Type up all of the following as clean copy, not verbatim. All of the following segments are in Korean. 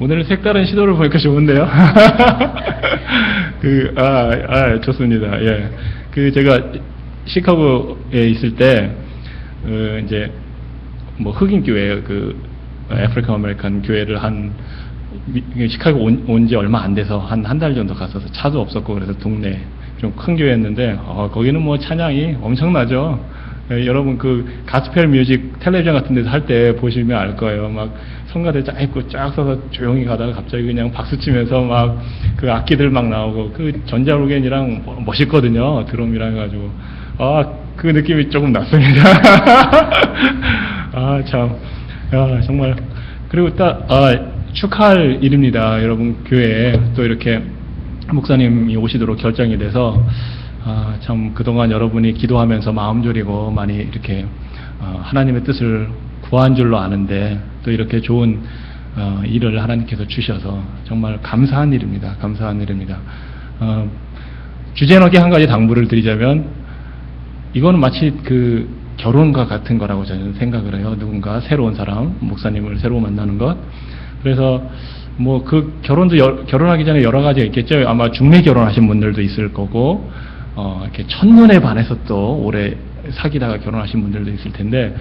오늘 색다른 시도를 보니까 좋은데요. 좋습니다. 예. 제가 시카고에 있을 때, 이제, 뭐, 흑인 교회, 아프리칸 아메리칸 교회를 시카고 온 지 얼마 안 돼서 한 달 정도 갔어서 차도 없었고, 그래서 동네 좀 큰 교회였는데, 거기는 뭐 찬양이 엄청나죠. 예, 여러분 가스펠 뮤직 텔레비전 같은 데서 할 때 보시면 알 거예요. 막 성가대 짧고 쫙 서서 조용히 가다가 갑자기 그냥 박수 치면서 막 악기들 막 나오고 전자로겐이랑 멋있거든요. 드럼이랑 해가지고 그 느낌이 조금 났습니다. 참 정말. 그리고 축하할 일입니다. 여러분 교회에 또 이렇게 목사님이 오시도록 결정이 돼서 참 그동안 여러분이 기도하면서 마음 졸이고 많이 이렇게 하나님의 뜻을 구한 줄로 아는데 또 이렇게 좋은 일을 하나님께서 주셔서 정말 감사한 일입니다. 감사한 일입니다. 주제넘게 한 가지 당부를 드리자면 이거는 마치 결혼과 같은 거라고 저는 생각을 해요. 누군가 새로운 사람, 목사님을 새로 만나는 것. 그래서 뭐 결혼도 결혼하기 전에 여러 가지가 있겠죠. 아마 중매 결혼하신 분들도 있을 거고 이렇게 첫눈에 반해서 또 오래 사귀다가 결혼하신 분들도 있을 텐데,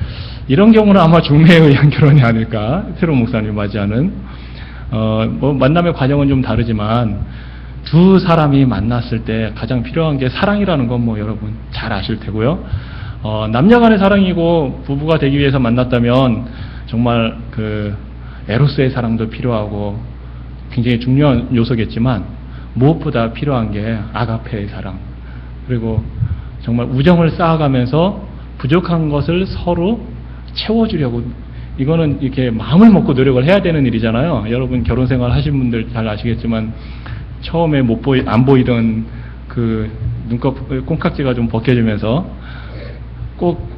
이런 경우는 아마 중매에 의한 결혼이 아닐까, 새로운 목사님 맞이하는. 뭐 만남의 과정은 좀 다르지만, 두 사람이 만났을 때 가장 필요한 게 사랑이라는 건 뭐 여러분 잘 아실 테고요. 남녀 간의 사랑이고, 부부가 되기 위해서 만났다면, 정말 에로스의 사랑도 필요하고, 굉장히 중요한 요소겠지만, 무엇보다 필요한 게 아가페의 사랑. 그리고 정말 우정을 쌓아가면서 부족한 것을 서로 채워주려고, 이거는 이렇게 마음을 먹고 노력을 해야 되는 일이잖아요. 여러분 결혼 생활 하신 분들 잘 아시겠지만 처음에 안 보이던 콩깍지가 좀 벗겨지면서 꼭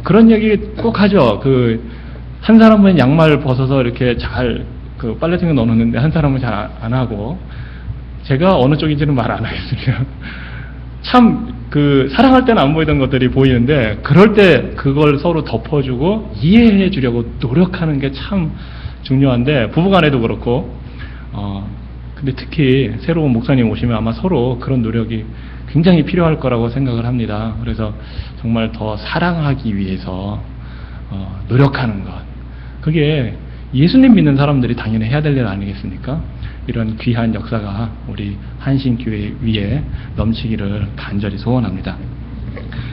그런 얘기 꼭 하죠. 한 사람은 양말 벗어서 이렇게 잘 빨래통에 넣어놓는데 한 사람은 잘 안 하고, 제가 어느 쪽인지는 말 안 하겠습니다. 참 사랑할 때는 안 보이던 것들이 보이는데 그럴 때 그걸 서로 덮어주고 이해해 주려고 노력하는 게 참 중요한데, 부부간에도 그렇고 근데 특히 새로운 목사님 오시면 아마 서로 그런 노력이 굉장히 필요할 거라고 생각을 합니다. 그래서 정말 더 사랑하기 위해서 노력하는 것, 그게 예수님 믿는 사람들이 당연히 해야 될 일 아니겠습니까? 이런 귀한 역사가 우리 한신교회 위에 넘치기를 간절히 소원합니다.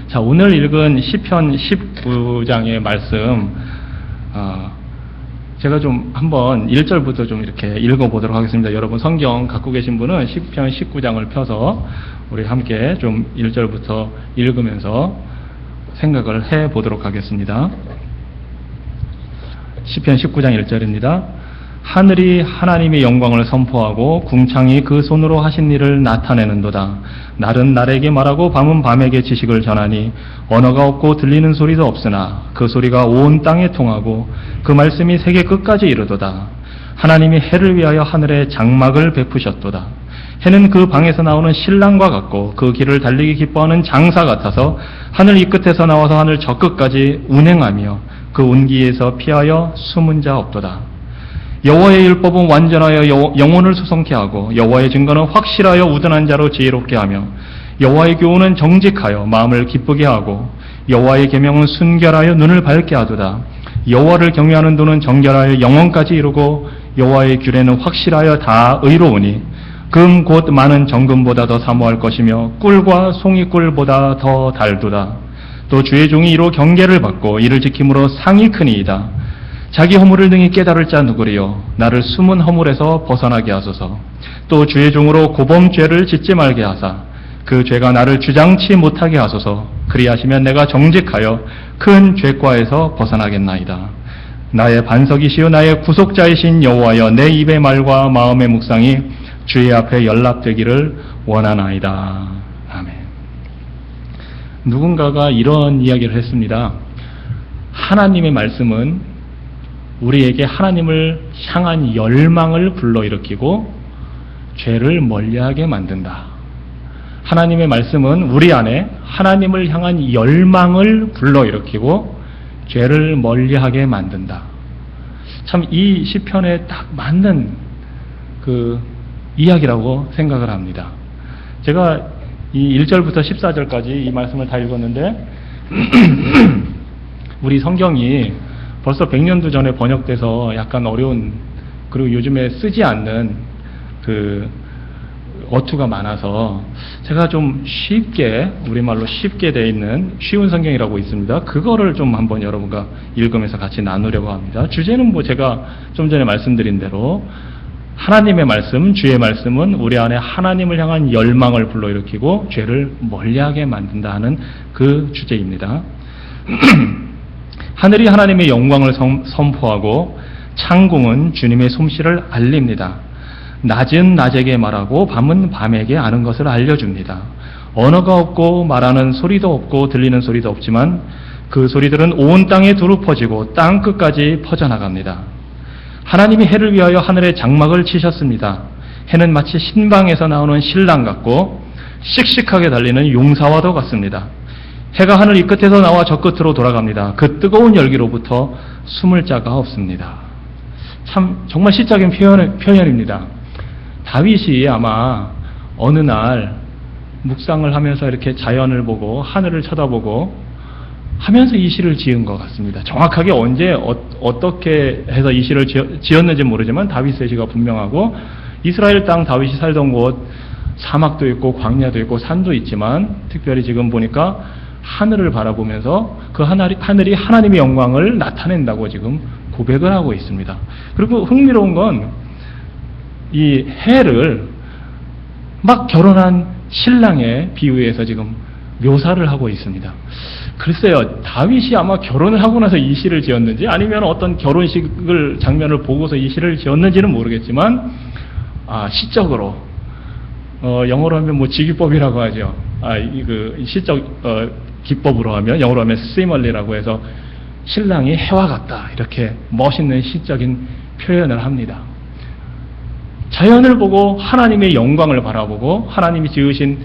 자, 오늘 읽은 시편 19장의 말씀, 제가 좀 한번 1절부터 좀 이렇게 읽어보도록 하겠습니다. 여러분 성경 갖고 계신 분은 시편 19장을 펴서 우리 함께 좀 1절부터 읽으면서 생각을 해보도록 하겠습니다. 시편 19장 1절입니다. 하늘이 하나님의 영광을 선포하고 궁창이 그 손으로 하신 일을 나타내는도다. 날은 날에게 말하고 밤은 밤에게 지식을 전하니 언어가 없고 들리는 소리도 없으나 그 소리가 온 땅에 통하고 그 말씀이 세계 끝까지 이르도다. 하나님이 해를 위하여 하늘에 장막을 베푸셨도다. 해는 그 방에서 나오는 신랑과 같고 그 길을 달리기 기뻐하는 장사 같아서 하늘 이 끝에서 나와서 하늘 저 끝까지 운행하며 그 운기에서 피하여 숨은 자 없도다. 여호와의 율법은 완전하여 영혼을 수성케 하고 여호와의 증거는 확실하여 우둔한 자로 지혜롭게 하며 여호와의 교훈은 정직하여 마음을 기쁘게 하고 여호와의 계명은 순결하여 눈을 밝게 하도다. 여호와를 경외하는 도는 정결하여 영혼까지 이루고 여호와의 규례는 확실하여 다 의로우니 금 곧 많은 정금보다 더 사모할 것이며 꿀과 송이꿀보다 더 달도다. 또 주의 종이 이로 경계를 받고 이를 지킴으로 상이 크니이다. 자기 허물을 능히 깨달을 자 누구리요? 나를 숨은 허물에서 벗어나게 하소서. 또 주의 종으로 고범죄를 짓지 말게 하사 그 죄가 나를 주장치 못하게 하소서. 그리하시면 내가 정직하여 큰 죄과에서 벗어나겠나이다. 나의 반석이시요 나의 구속자이신 여호와여, 내 입의 말과 마음의 묵상이 주의 앞에 연락되기를 원하나이다. 아멘. 누군가가 이런 이야기를 했습니다. 하나님의 말씀은 우리에게 하나님을 향한 열망을 불러일으키고 죄를 멀리하게 만든다. 하나님의 말씀은 우리 안에 하나님을 향한 열망을 불러일으키고 죄를 멀리하게 만든다. 참 이 시편에 딱 맞는 그 이야기라고 생각을 합니다. 제가 이 1절부터 14절까지 이 말씀을 다 읽었는데 우리 성경이 벌써 100년도 전에 번역돼서 약간 어려운, 그리고 요즘에 쓰지 않는 그 어투가 많아서 제가 좀 쉽게, 우리말로 쉽게 돼 있는 쉬운 성경이라고 있습니다. 그거를 좀 한번 여러분과 읽으면서 같이 나누려고 합니다. 주제는 뭐 제가 좀 전에 말씀드린 대로 하나님의 말씀, 주의 말씀은 우리 안에 하나님을 향한 열망을 불러일으키고 죄를 멀리하게 만든다 하는 그 주제입니다. 하늘이 하나님의 영광을 선포하고 창궁은 주님의 솜씨를 알립니다. 낮은 낮에게 말하고 밤은 밤에게 아는 것을 알려줍니다. 언어가 없고 말하는 소리도 없고 들리는 소리도 없지만 그 소리들은 온 땅에 두루 퍼지고 땅 끝까지 퍼져나갑니다. 하나님이 해를 위하여 하늘에 장막을 치셨습니다. 해는 마치 신방에서 나오는 신랑 같고 씩씩하게 달리는 용사와도 같습니다. 해가 하늘 이 끝에서 나와 저 끝으로 돌아갑니다. 그 뜨거운 열기로부터 숨을 자가 없습니다. 참 정말 시적인 표현입니다. 다윗이 아마 어느 날 묵상을 하면서 이렇게 자연을 보고 하늘을 쳐다보고 하면서 이 시를 지은 것 같습니다. 정확하게 언제 어떻게 해서 이 시를 지었는지 모르지만 다윗의 시가 분명하고, 이스라엘 땅 다윗이 살던 곳 사막도 있고 광야도 있고 산도 있지만 특별히 지금 보니까 하늘을 바라보면서 그 하늘이 하나님의 영광을 나타낸다고 지금 고백을 하고 있습니다. 그리고 흥미로운 건 이 해를 막 결혼한 신랑의 비유에서 지금 묘사를 하고 있습니다. 글쎄요, 다윗이 아마 결혼을 하고 나서 이 시를 지었는지 아니면 어떤 결혼식을 장면을 보고서 이 시를 지었는지는 모르겠지만 시적으로 영어로 하면 뭐 지기법이라고 하죠. 그 시적 기법으로 하면 영어로 하면 시멀리라고 해서 신랑이 해와 같다, 이렇게 멋있는 시적인 표현을 합니다. 자연을 보고 하나님의 영광을 바라보고 하나님이 지으신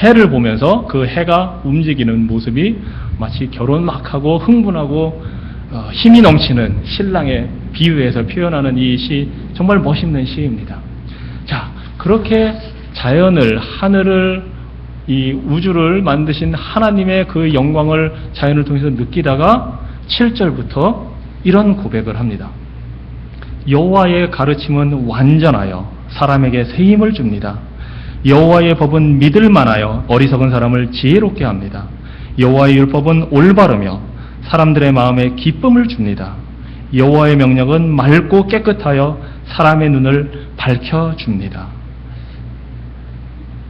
해를 보면서 그 해가 움직이는 모습이 마치 결혼 막 하고 흥분하고 힘이 넘치는 신랑의 비유에서 표현하는 이 시, 정말 멋있는 시입니다. 자, 그렇게 자연을, 하늘을, 이 우주를 만드신 하나님의 그 영광을 자연을 통해서 느끼다가 7절부터 이런 고백을 합니다. 여호와의 가르침은 완전하여 사람에게 새 힘을 줍니다. 여호와의 법은 믿을 만하여 어리석은 사람을 지혜롭게 합니다. 여호와의 율법은 올바르며 사람들의 마음에 기쁨을 줍니다. 여호와의 명령은 맑고 깨끗하여 사람의 눈을 밝혀줍니다.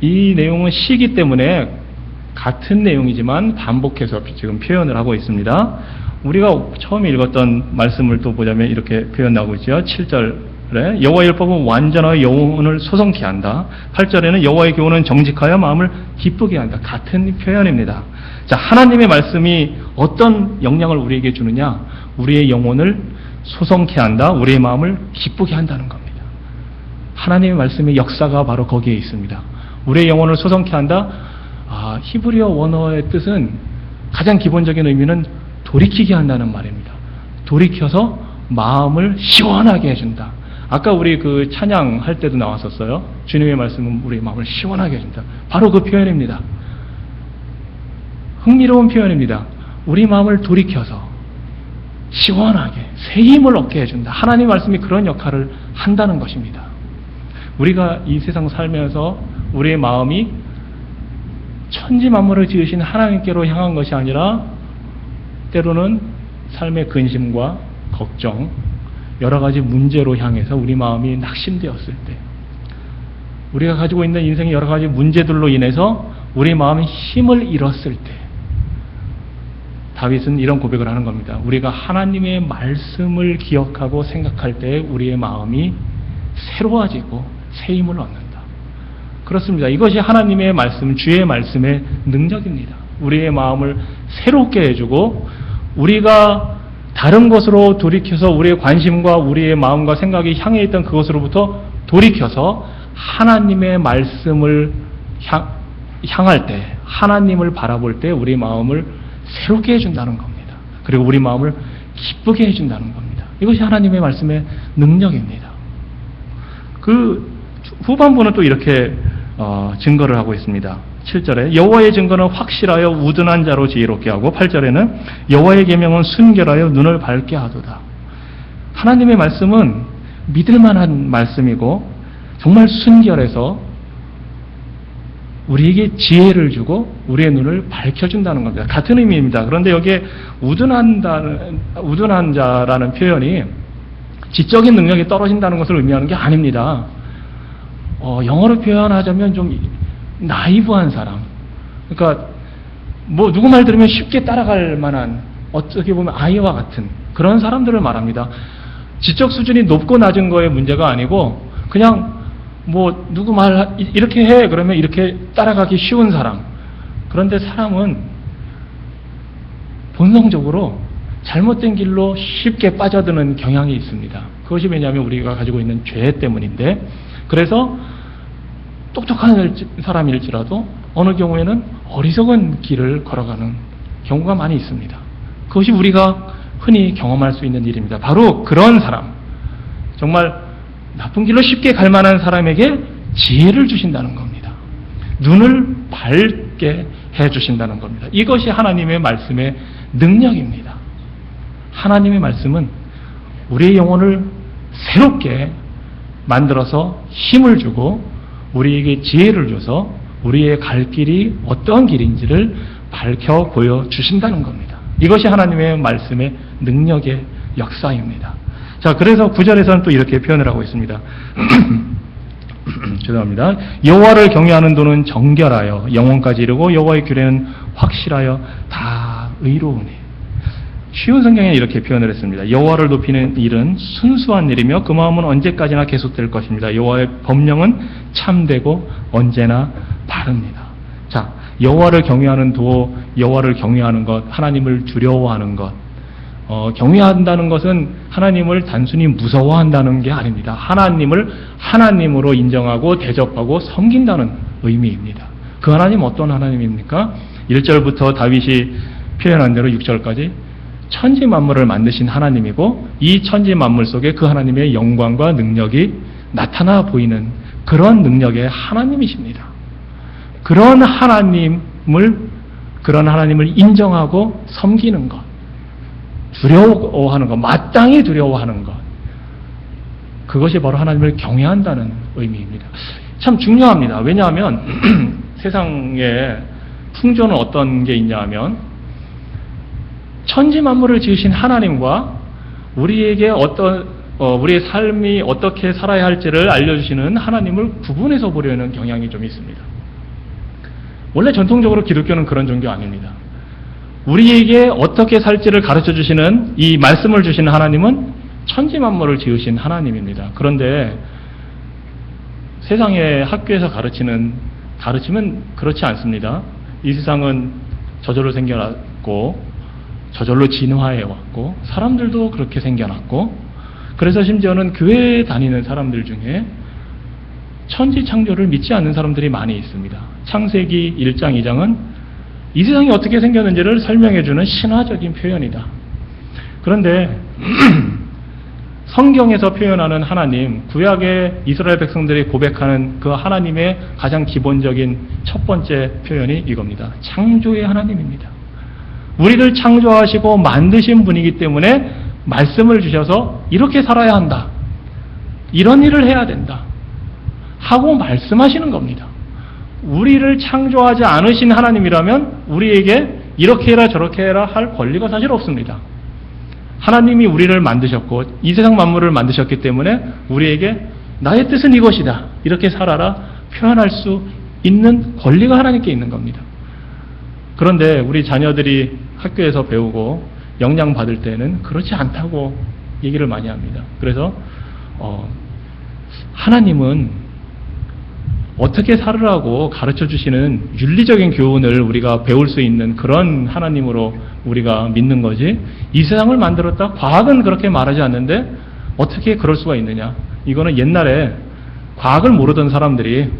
이 내용은 시기 때문에 같은 내용이지만 반복해서 지금 표현을 하고 있습니다. 우리가 처음에 읽었던 말씀을 또 보자면 이렇게 표현하고 있죠. 7절에 여호와의 율법은 완전하여 영혼을 소성케 한다. 8절에는 여호와의 교훈은 정직하여 마음을 기쁘게 한다. 같은 표현입니다. 자, 하나님의 말씀이 어떤 영향을 우리에게 주느냐? 우리의 영혼을 소성케 한다. 우리의 마음을 기쁘게 한다는 겁니다. 하나님의 말씀의 역사가 바로 거기에 있습니다. 우리의 영혼을 소성케 한다. 히브리어 원어의 뜻은 가장 기본적인 의미는 돌이키게 한다는 말입니다. 돌이켜서 마음을 시원하게 해준다. 아까 우리 그 찬양할 때도 나왔었어요. 주님의 말씀은 우리 마음을 시원하게 해준다. 바로 그 표현입니다. 흥미로운 표현입니다. 우리 마음을 돌이켜서 시원하게 새 힘을 얻게 해준다. 하나님 말씀이 그런 역할을 한다는 것입니다. 우리가 이 세상 살면서 우리의 마음이 천지 만물을 지으신 하나님께로 향한 것이 아니라 때로는 삶의 근심과 걱정, 여러 가지 문제로 향해서 우리 마음이 낙심되었을 때, 우리가 가지고 있는 인생의 여러 가지 문제들로 인해서 우리 마음이 힘을 잃었을 때, 다윗은 이런 고백을 하는 겁니다. 우리가 하나님의 말씀을 기억하고 생각할 때 우리의 마음이 새로워지고 새 힘을 얻는다. 그렇습니다. 이것이 하나님의 말씀, 주의 말씀의 능력입니다. 우리의 마음을 새롭게 해주고 우리가 다른 곳으로 돌이켜서 우리의 관심과 우리의 마음과 생각이 향해 있던 그것으로부터 돌이켜서 하나님의 말씀을 향할 때, 하나님을 바라볼 때 우리 마음을 새롭게 해준다는 겁니다. 그리고 우리 마음을 기쁘게 해준다는 겁니다. 이것이 하나님의 말씀의 능력입니다. 그 후반부는 또 이렇게 증거를 하고 있습니다. 7절에 여호와의 증거는 확실하여 우둔한 자로 지혜롭게 하고 8절에는 여호와의 계명은 순결하여 눈을 밝게 하도다. 하나님의 말씀은 믿을 만한 말씀이고 정말 순결해서 우리에게 지혜를 주고 우리의 눈을 밝혀준다는 겁니다. 같은 의미입니다. 그런데 여기에 우둔한 자라는 표현이 지적인 능력이 떨어진다는 것을 의미하는 게 아닙니다. 영어로 표현하자면 좀 나이브한 사람. 그러니까 뭐 누구 말 들으면 쉽게 따라갈 만한, 어떻게 보면 아이와 같은 그런 사람들을 말합니다. 지적 수준이 높고 낮은 거의 문제가 아니고 그냥 뭐 누구 말 이렇게 해 그러면 이렇게 따라가기 쉬운 사람. 그런데 사람은 본성적으로 잘못된 길로 쉽게 빠져드는 경향이 있습니다. 그것이 왜냐하면 우리가 가지고 있는 죄 때문인데, 그래서 똑똑한 사람일지라도 어느 경우에는 어리석은 길을 걸어가는 경우가 많이 있습니다. 그것이 우리가 흔히 경험할 수 있는 일입니다. 바로 그런 사람, 정말 나쁜 길로 쉽게 갈 만한 사람에게 지혜를 주신다는 겁니다. 눈을 밝게 해주신다는 겁니다. 이것이 하나님의 말씀의 능력입니다. 하나님의 말씀은 우리의 영혼을 새롭게 만들어서 힘을 주고 우리에게 지혜를 줘서 우리의 갈 길이 어떠한 길인지를 밝혀 보여주신다는 겁니다. 이것이 하나님의 말씀의 능력의 역사입니다. 자, 그래서 9절에서는 또 이렇게 표현을 하고 있습니다. 죄송합니다. 여호와를 경외하는 도는 정결하여 영혼까지 이르고 여호와의 규례는 확실하여 다 의로우니. 쉬운 성경에 이렇게 표현을 했습니다. 여호와를 높이는 일은 순수한 일이며 그 마음은 언제까지나 계속될 것입니다. 여호와의 법령은 참되고 언제나 바릅니다. 자, 여호와를 경외하는 도, 여호와를 경외하는 것, 하나님을 두려워하는 것. 경외한다는 것은 하나님을 단순히 무서워한다는 게 아닙니다. 하나님을 하나님으로 인정하고 대접하고 섬긴다는 의미입니다. 그 하나님 어떤 하나님입니까? 1절부터 다윗이 표현한 대로 6절까지 천지 만물을 만드신 하나님이고 이 천지 만물 속에 그 하나님의 영광과 능력이 나타나 보이는 그런 능력의 하나님이십니다. 그런 하나님을 인정하고 섬기는 것, 두려워하는 것, 마땅히 두려워하는 것, 그것이 바로 하나님을 경외한다는 의미입니다. 참 중요합니다. 왜냐하면 세상에 풍조는 어떤 게 있냐 하면 천지 만물을 지으신 하나님과 우리에게 우리의 삶이 어떻게 살아야 할지를 알려주시는 하나님을 구분해서 보려는 경향이 좀 있습니다. 원래 전통적으로 기독교는 그런 종교 아닙니다. 우리에게 어떻게 살지를 가르쳐 주시는 이 말씀을 주시는 하나님은 천지 만물을 지으신 하나님입니다. 그런데 세상의 학교에서 가르치면 그렇지 않습니다. 이 세상은 저절로 생겨났고 저절로 진화해 왔고 사람들도 그렇게 생겨났고, 그래서 심지어는 교회에 다니는 사람들 중에 천지 창조를 믿지 않는 사람들이 많이 있습니다. 창세기 1장, 2장은 이 세상이 어떻게 생겼는지를 설명해주는 신화적인 표현이다. 그런데 성경에서 표현하는 하나님, 구약의 이스라엘 백성들이 고백하는 그 하나님의 가장 기본적인 첫 번째 표현이 이겁니다. 창조의 하나님입니다. 우리를 창조하시고 만드신 분이기 때문에 말씀을 주셔서 이렇게 살아야 한다, 이런 일을 해야 된다 하고 말씀하시는 겁니다. 우리를 창조하지 않으신 하나님이라면 우리에게 이렇게 해라 저렇게 해라 할 권리가 사실 없습니다. 하나님이 우리를 만드셨고 이 세상 만물을 만드셨기 때문에 우리에게 나의 뜻은 이것이다, 이렇게 살아라 표현할 수 있는 권리가 하나님께 있는 겁니다. 그런데 우리 자녀들이 학교에서 배우고 영향 받을 때는 그렇지 않다고 얘기를 많이 합니다. 그래서 하나님은 어떻게 살으라고 가르쳐 주시는 윤리적인 교훈을 우리가 배울 수 있는 그런 하나님으로 우리가 믿는 거지, 이 세상을 만들었다, 과학은 그렇게 말하지 않는데 어떻게 그럴 수가 있느냐, 이거는 옛날에 과학을 모르던 사람들이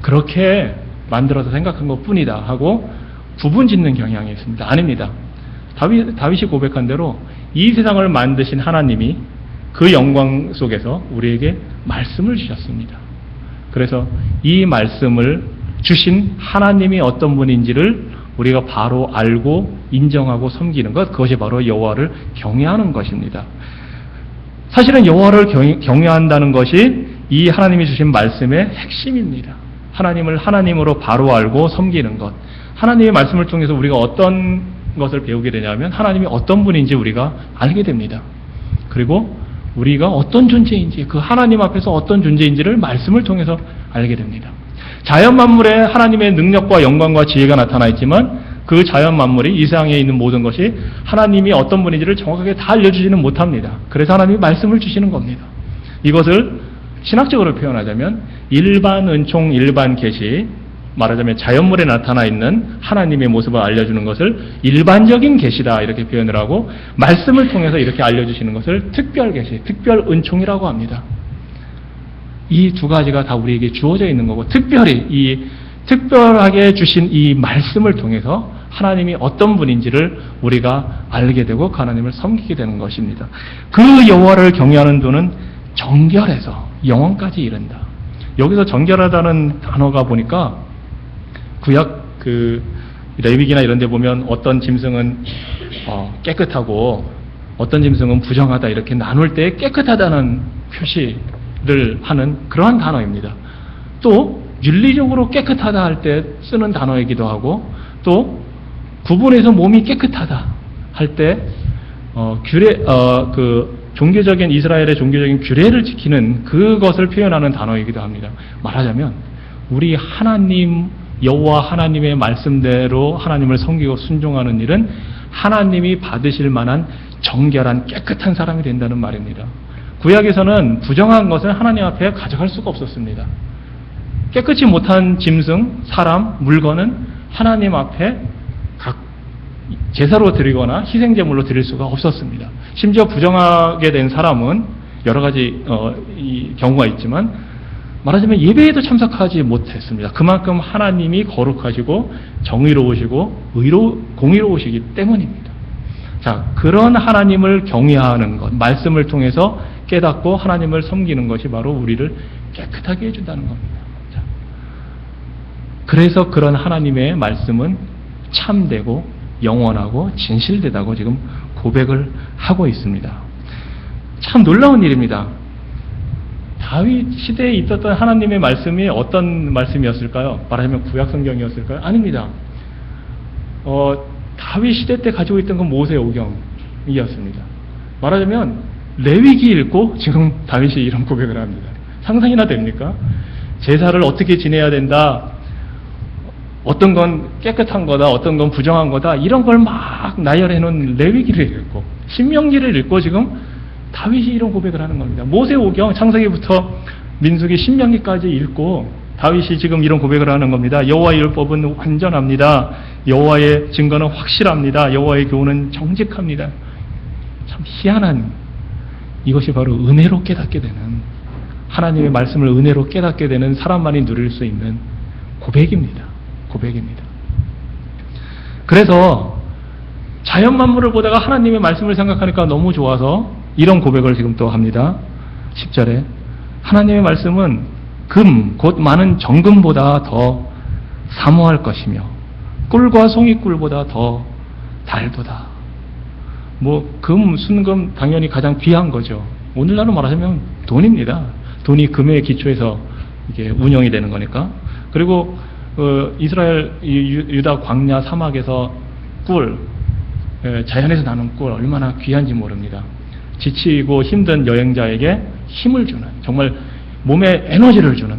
그렇게 만들어서 생각한 것 뿐이다 하고 구분 짓는 경향이 있습니다. 아닙니다. 다윗이 고백한 대로 이 세상을 만드신 하나님이 그 영광 속에서 우리에게 말씀을 주셨습니다. 그래서 이 말씀을 주신 하나님이 어떤 분인지를 우리가 바로 알고 인정하고 섬기는 것, 그것이 바로 여호와를 경외하는 것입니다. 사실은 여호와를 경외한다는 것이 이 하나님이 주신 말씀의 핵심입니다. 하나님을 하나님으로 바로 알고 섬기는 것. 하나님의 말씀을 통해서 우리가 어떤 것을 배우게 되냐면 하나님이 어떤 분인지 우리가 알게 됩니다. 그리고 우리가 어떤 존재인지, 그 하나님 앞에서 어떤 존재인지를 말씀을 통해서 알게 됩니다. 자연 만물에 하나님의 능력과 영광과 지혜가 나타나 있지만 그 자연 만물이 이 세상에 있는 모든 것이 하나님이 어떤 분인지를 정확하게 다 알려주지는 못합니다. 그래서 하나님이 말씀을 주시는 겁니다. 이것을 신학적으로 표현하자면 일반 은총, 일반 계시, 말하자면 자연물에 나타나 있는 하나님의 모습을 알려주는 것을 일반적인 계시다 이렇게 표현을 하고, 말씀을 통해서 이렇게 알려주시는 것을 특별 계시, 특별 은총이라고 합니다. 이 두 가지가 다 우리에게 주어져 있는 거고, 특별히 이 특별하게 주신 이 말씀을 통해서 하나님이 어떤 분인지를 우리가 알게 되고 그 하나님을 섬기게 되는 것입니다. 그 여호와를 경외하는 도는 정결해서 영원까지 이른다. 여기서 정결하다는 단어가 보니까 구약 레위기나 이런 데 보면 어떤 짐승은 깨끗하고 어떤 짐승은 부정하다 이렇게 나눌 때 깨끗하다는 표시를 하는 그러한 단어입니다. 또 윤리적으로 깨끗하다 할 때 쓰는 단어이기도 하고, 또 구분해서 몸이 깨끗하다 할 때 종교적인 이스라엘의 종교적인 규례를 지키는 그것을 표현하는 단어이기도 합니다. 말하자면 우리 하나님 여호와 하나님의 말씀대로 하나님을 섬기고 순종하는 일은 하나님이 받으실 만한 정결한 깨끗한 사람이 된다는 말입니다. 구약에서는 부정한 것을 하나님 앞에 가져갈 수가 없었습니다. 깨끗이 못한 짐승, 사람, 물건은 하나님 앞에 각 제사로 드리거나 희생제물로 드릴 수가 없었습니다. 심지어 부정하게 된 사람은 여러 가지 이 경우가 있지만 말하자면 예배에도 참석하지 못했습니다. 그만큼 하나님이 거룩하시고 정의로우시고 공의로우시기 때문입니다. 자, 그런 하나님을 경외하는 것, 말씀을 통해서 깨닫고 하나님을 섬기는 것이 바로 우리를 깨끗하게 해준다는 겁니다. 자, 그래서 그런 하나님의 말씀은 참되고 영원하고 진실되다고 지금 고백을 하고 있습니다. 참 놀라운 일입니다. 다윗 시대에 있었던 하나님의 말씀이 어떤 말씀이었을까요? 말하자면 구약 성경이었을까요? 아닙니다. 다윗 시대 때 가지고 있던 건 모세오경이었습니다. 말하자면 레위기 읽고 지금 다윗이 이런 고백을 합니다. 상상이나 됩니까? 제사를 어떻게 지내야 된다, 어떤 건 깨끗한 거다, 어떤 건 부정한 거다, 이런 걸 막 나열해 놓은 레위기를 읽고 신명기를 읽고 지금 다윗이 이런 고백을 하는 겁니다. 모세오경 창세기부터 민수기 신명기까지 읽고 다윗이 지금 이런 고백을 하는 겁니다. 여호와의 율법은 완전합니다. 여호와의 증거는 확실합니다. 여호와의 교훈은 정직합니다. 참 희한한, 이것이 바로 은혜로 깨닫게 되는, 하나님의 말씀을 은혜로 깨닫게 되는 사람만이 누릴 수 있는 고백입니다. 고백입니다. 그래서 자연 만물을 보다가 하나님의 말씀을 생각하니까 너무 좋아서 이런 고백을 지금 또 합니다. 10절에 하나님의 말씀은 금, 곧 많은 정금보다 더 사모할 것이며 꿀과 송이꿀보다 더 달도다. 금, 순금 당연히 가장 귀한 거죠. 오늘날로 말하자면 돈입니다. 돈이 금의 기초에서 이게 운영이 되는 거니까. 그리고 이스라엘 유다 광야 사막에서 꿀, 자연에서 나는 꿀 얼마나 귀한지 모릅니다. 지치고 힘든 여행자에게 힘을 주는, 정말 몸에 에너지를 주는,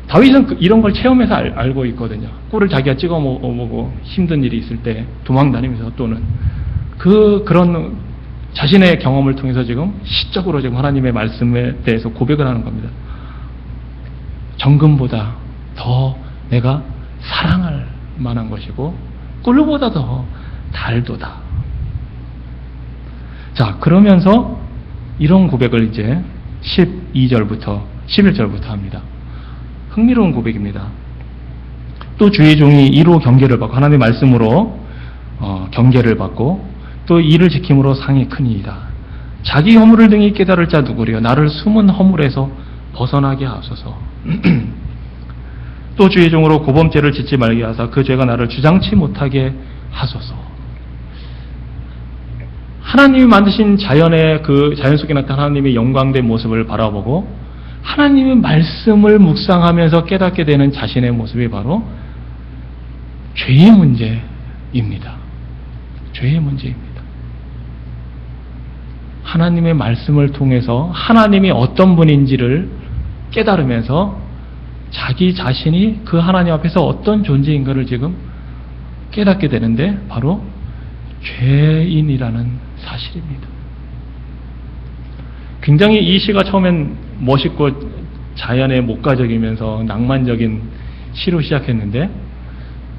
다윗은 이런 걸 체험해서 알고 있거든요. 꿀을 자기가 찍어 먹고 힘든 일이 있을 때 도망다니면서, 또는 그런 자신의 경험을 통해서 지금 시적으로 지금 하나님의 말씀에 대해서 고백을 하는 겁니다. 정금보다 더 내가 사랑할 만한 것이고 꿀보다 더 달도다. 자, 그러면서 이런 고백을 이제 12절부터 11절부터 합니다. 흥미로운 고백입니다. 또 주의 종이 이로 경계를 받고, 하나님의 말씀으로 경계를 받고 또 이를 지킴으로 상이 크니이다. 자기 허물을 등이 깨달을 자 누구리요? 나를 숨은 허물에서 벗어나게 하소서. 또 주의 종으로 고범죄를 짓지 말게 하사 그 죄가 나를 주장치 못하게 하소서. 하나님이 만드신 자연의 그 자연 속에 나타난 하나님의 영광된 모습을 바라보고 하나님의 말씀을 묵상하면서 깨닫게 되는 자신의 모습이 바로 죄의 문제입니다. 죄의 문제입니다. 하나님의 말씀을 통해서 하나님이 어떤 분인지를 깨달으면서 자기 자신이 그 하나님 앞에서 어떤 존재인가를 지금 깨닫게 되는데 바로 죄인이라는 사실입니다. 굉장히 이 시가 처음엔 멋있고 자연의 목가적이면서 낭만적인 시로 시작했는데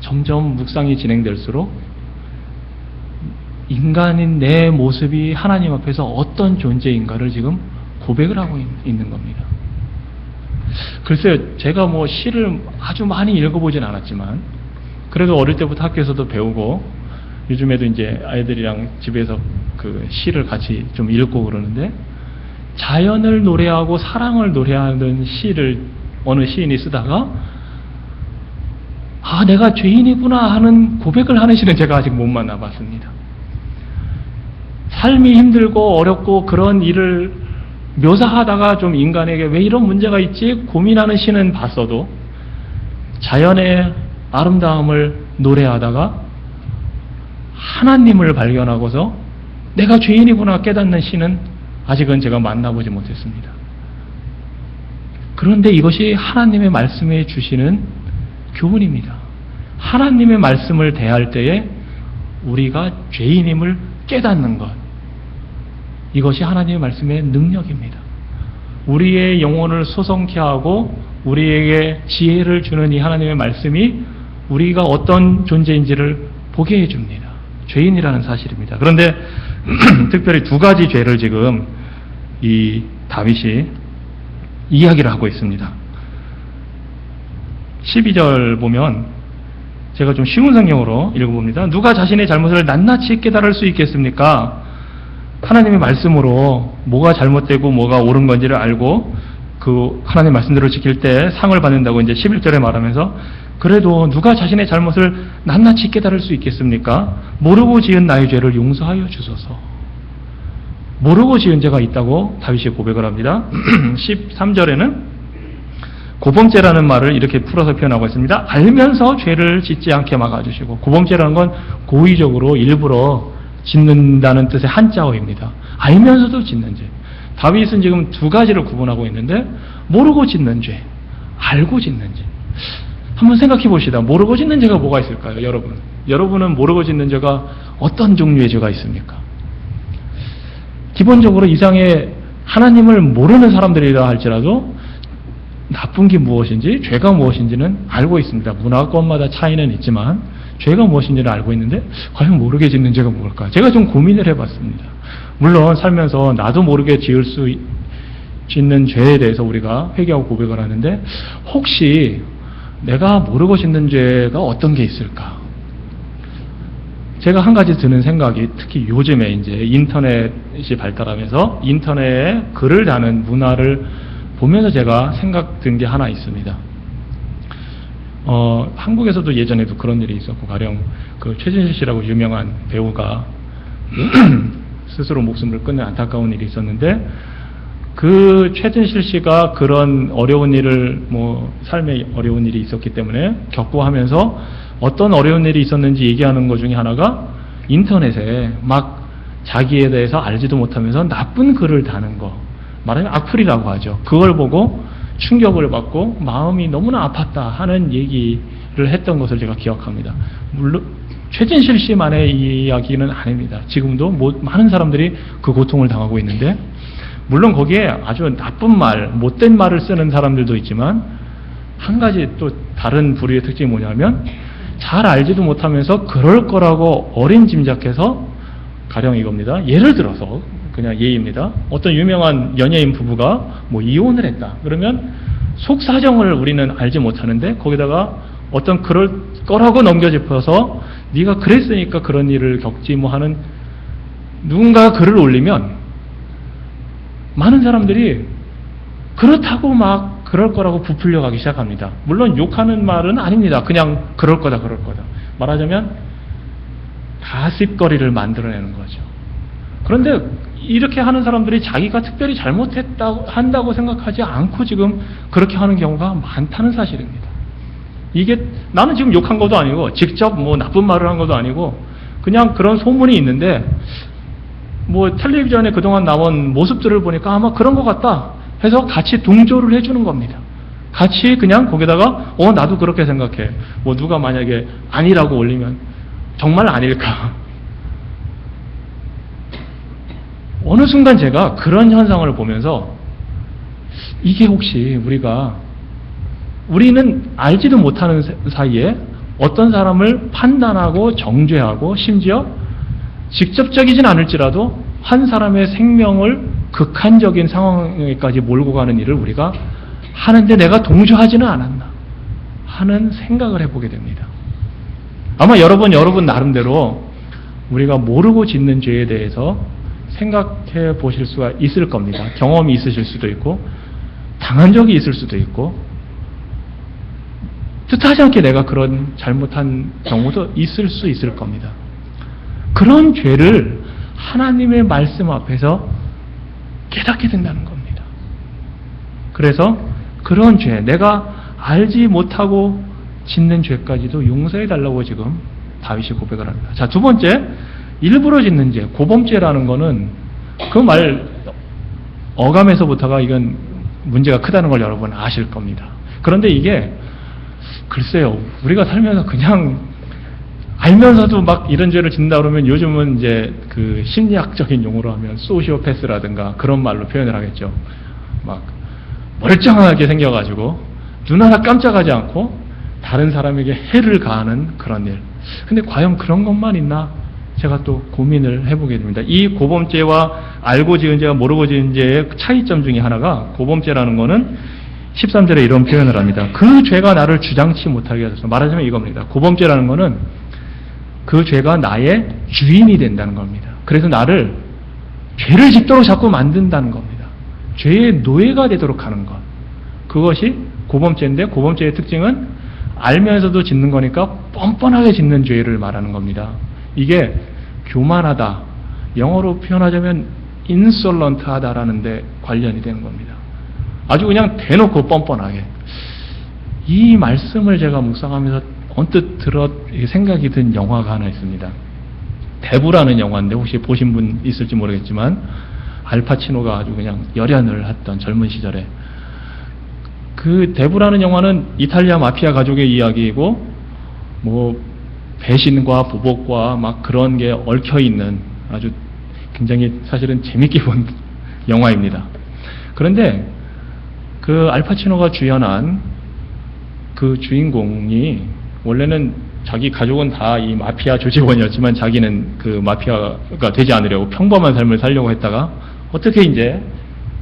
점점 묵상이 진행될수록 인간인 내 모습이 하나님 앞에서 어떤 존재인가를 지금 고백을 하고 있는 겁니다. 글쎄요, 제가 뭐 시를 아주 많이 읽어보진 않았지만 그래도 어릴 때부터 학교에서도 배우고 요즘에도 이제 아이들이랑 집에서 그 시를 같이 좀 읽고 그러는데 자연을 노래하고 사랑을 노래하는 시를 어느 시인이 쓰다가 아, 내가 죄인이구나 하는 고백을 하는 시는 제가 아직 못 만나봤습니다. 삶이 힘들고 어렵고 그런 일을 묘사하다가 좀 인간에게 왜 이런 문제가 있지 고민하는 시는 봤어도 자연의 아름다움을 노래하다가 하나님을 발견하고서 내가 죄인이구나 깨닫는 시는 아직은 제가 만나보지 못했습니다. 그런데 이것이 하나님의 말씀에 주시는 교훈입니다. 하나님의 말씀을 대할 때에 우리가 죄인임을 깨닫는 것, 이것이 하나님의 말씀의 능력입니다. 우리의 영혼을 소성케 하고 우리에게 지혜를 주는 이 하나님의 말씀이 우리가 어떤 존재인지를 보게 해줍니다. 죄인이라는 사실입니다. 그런데 특별히 두 가지 죄를 지금 이 다윗이 이야기를 하고 있습니다. 12절 보면 제가 좀 쉬운 성경으로 읽어봅니다. 누가 자신의 잘못을 낱낱이 깨달을 수 있겠습니까? 하나님의 말씀으로 뭐가 잘못되고 뭐가 옳은 건지를 알고 그 하나님의 말씀대로 지킬 때 상을 받는다고 이제 11절에 말하면서 그래도 누가 자신의 잘못을 낱낱이 깨달을 수 있겠습니까? 모르고 지은 나의 죄를 용서하여 주소서. 모르고 지은 죄가 있다고 다윗이 고백을 합니다. 13절에는 고범죄라는 말을 이렇게 풀어서 표현하고 있습니다. 알면서 죄를 짓지 않게 막아주시고, 고범죄라는 건 고의적으로 일부러 짓는다는 뜻의 한자어입니다. 알면서도 짓는 죄. 다윗은 지금 두 가지를 구분하고 있는데 모르고 짓는 죄, 알고 짓는 죄. 한번 생각해 봅시다. 모르고 짓는 죄가 뭐가 있을까요, 여러분? 여러분은 모르고 짓는 죄가 어떤 종류의 죄가 있습니까? 기본적으로 이상의 하나님을 모르는 사람들이라 할지라도 나쁜 게 무엇인지, 죄가 무엇인지는 알고 있습니다. 문화권마다 차이는 있지만 죄가 무엇인지는 알고 있는데 과연 모르게 짓는 죄가 뭘까? 제가 좀 고민을 해봤습니다. 물론 살면서 나도 모르게 짓는 죄에 대해서 우리가 회개하고 고백을 하는데 혹시 내가 모르고 짓는 죄가 어떤 게 있을까? 제가 한 가지 드는 생각이 특히 요즘에 이제 인터넷이 발달하면서 인터넷에 글을 다는 문화를 보면서 제가 생각든 게 하나 있습니다. 한국에서도 예전에도 그런 일이 있었고, 가령 그 최진실 씨라고 유명한 배우가 스스로 목숨을 끊는 안타까운 일이 있었는데, 그 최진실 씨가 그런 어려운 일을, 삶에 어려운 일이 있었기 때문에 겪고 하면서 어떤 어려운 일이 있었는지 얘기하는 것 중에 하나가 인터넷에 막 자기에 대해서 알지도 못하면서 나쁜 글을 다는 거, 말하면 악플이라고 하죠. 그걸 보고 충격을 받고 마음이 너무나 아팠다 하는 얘기를 했던 것을 제가 기억합니다. 물론 최진실 씨만의 이야기는 아닙니다. 지금도 많은 사람들이 그 고통을 당하고 있는데, 물론 거기에 아주 나쁜 말, 못된 말을 쓰는 사람들도 있지만 한 가지 또 다른 부류의 특징이 뭐냐면 잘 알지도 못하면서 그럴 거라고 어린 짐작해서, 가령 이겁니다. 예를 들어서 그냥 예입니다. 어떤 유명한 연예인 부부가 이혼을 했다. 그러면 속사정을 우리는 알지 못하는데 거기다가 어떤 그럴 거라고 넘겨짚어서 네가 그랬으니까 그런 일을 겪지 하는 누군가가 글을 올리면 많은 사람들이 그렇다고 막 그럴 거라고 부풀려 가기 시작합니다. 물론 욕하는 말은 아닙니다. 그냥 그럴 거다. 말하자면 가십거리를 만들어내는 거죠. 그런데 이렇게 하는 사람들이 자기가 특별히 한다고 생각하지 않고 지금 그렇게 하는 경우가 많다는 사실입니다. 이게 나는 지금 욕한 것도 아니고 직접 뭐 나쁜 말을 한 것도 아니고 그냥 그런 소문이 있는데 뭐 텔레비전에 그동안 나온 모습들을 보니까 아마 그런 것 같다 해서 같이 동조를 해주는 겁니다. 같이 그냥 거기다가 나도 그렇게 생각해. 뭐 누가 만약에 아니라고 올리면 정말 아닐까. 어느 순간 제가 그런 현상을 보면서 이게 혹시 우리는 알지도 못하는 사이에 어떤 사람을 판단하고 정죄하고 심지어 직접적이진 않을지라도 한 사람의 생명을 극한적인 상황에까지 몰고 가는 일을 우리가 하는데 내가 동조하지는 않았나 하는 생각을 해보게 됩니다. 아마 여러분 나름대로 우리가 모르고 짓는 죄에 대해서 생각해 보실 수가 있을 겁니다. 경험이 있으실 수도 있고 당한 적이 있을 수도 있고 뜻하지 않게 내가 그런 잘못한 경우도 있을 수 있을 겁니다. 그런 죄를 하나님의 말씀 앞에서 깨닫게 된다는 겁니다. 그래서 그런 죄, 내가 알지 못하고 짓는 죄까지도 용서해 달라고 지금 다윗이 고백을 합니다. 자, 두 번째, 일부러 짓는 죄, 고범죄라는 거는 그 말 어감에서부터가 이건 문제가 크다는 걸 여러분 아실 겁니다. 그런데 이게 글쎄요, 우리가 살면서 그냥 알면서도 막 이런 죄를 짓는다 그러면 요즘은 이제 그 심리학적인 용어로 하면 소시오패스라든가 그런 말로 표현을 하겠죠. 막 멀쩡하게 생겨가지고 눈 하나 깜짝하지 않고 다른 사람에게 해를 가하는 그런 일. 근데 과연 그런 것만 있나? 제가 또 고민을 해보게 됩니다. 이 고범죄와 알고 지은 죄와 모르고 지은 죄의 차이점 중에 하나가 고범죄라는 거는 13절에 이런 표현을 합니다. 그 죄가 나를 주장치 못하게 하소서. 말하자면 이겁니다. 고범죄라는 거는 그 죄가 나의 주인이 된다는 겁니다. 그래서 나를 죄를 짓도록 자꾸 만든다는 겁니다. 죄의 노예가 되도록 하는 것. 그것이 고범죄인데 고범죄의 특징은 알면서도 짓는 거니까 뻔뻔하게 짓는 죄를 말하는 겁니다. 이게 교만하다. 영어로 표현하자면 insolent하다라는 데 관련이 되는 겁니다. 아주 그냥 대놓고 뻔뻔하게. 이 말씀을 제가 묵상하면서 언뜻 생각이 든 영화가 하나 있습니다. 대부라는 영화인데 혹시 보신 분 있을지 모르겠지만 알파치노가 아주 그냥 열연을 했던 젊은 시절에 그 대부라는 영화는 이탈리아 마피아 가족의 이야기이고 뭐 배신과 보복과 막 그런 게 얽혀 있는 아주 굉장히 사실은 재밌게 본 영화입니다. 그런데 그 알파치노가 주연한 그 주인공이 원래는 자기 가족은 다 이 마피아 조직원이었지만 자기는 그 마피아가 되지 않으려고 평범한 삶을 살려고 했다가 어떻게 이제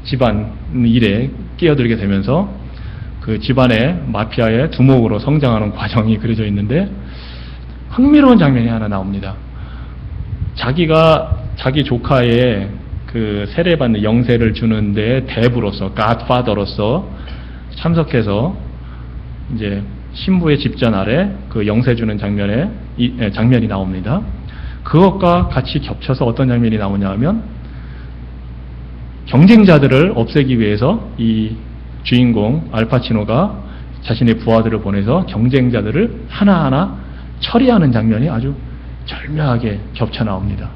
집안 일에 끼어들게 되면서 그 집안의 마피아의 두목으로 성장하는 과정이 그려져 있는데 흥미로운 장면이 하나 나옵니다. 자기가 자기 조카의 그 세례받는 영세를 주는데 대부로서 갓파더로서 참석해서 이제 신부의 집전 아래 그 영세 주는 장면이 나옵니다. 그것과 같이 겹쳐서 어떤 장면이 나오냐 하면 경쟁자들을 없애기 위해서 이 주인공 알파치노가 자신의 부하들을 보내서 경쟁자들을 하나하나 처리하는 장면이 아주 절묘하게 겹쳐 나옵니다.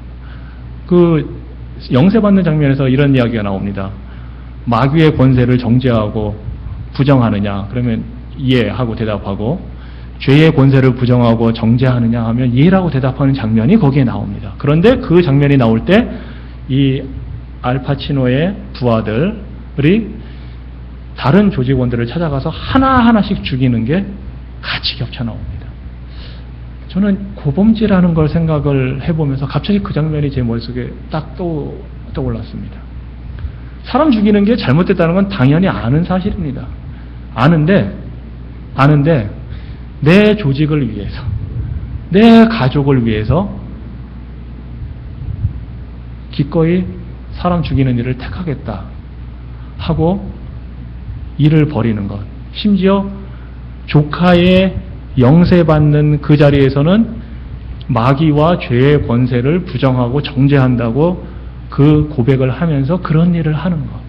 그 영세받는 장면에서 이런 이야기가 나옵니다. 마귀의 권세를 정죄하고 부정하느냐? 그러면 이해하고 대답하고 죄의 권세를 부정하고 정죄하느냐 하면 이해라고 대답하는 장면이 거기에 나옵니다. 그런데 그 장면이 나올 때 이 알파치노의 부하들이 다른 조직원들을 찾아가서 하나하나씩 죽이는 게 같이 겹쳐 나옵니다. 저는 고범죄라는 걸 생각을 해보면서 갑자기 그 장면이 제 머릿속에 딱 떠올랐습니다. 사람 죽이는 게 잘못됐다는 건 당연히 아는 사실입니다. 아는데 내 조직을 위해서, 내 가족을 위해서 기꺼이 사람 죽이는 일을 택하겠다. 하고 일을 벌이는 것. 심지어 조카의 영세받는 그 자리에서는 마귀와 죄의 권세를 부정하고 정죄한다고 그 고백을 하면서 그런 일을 하는 것.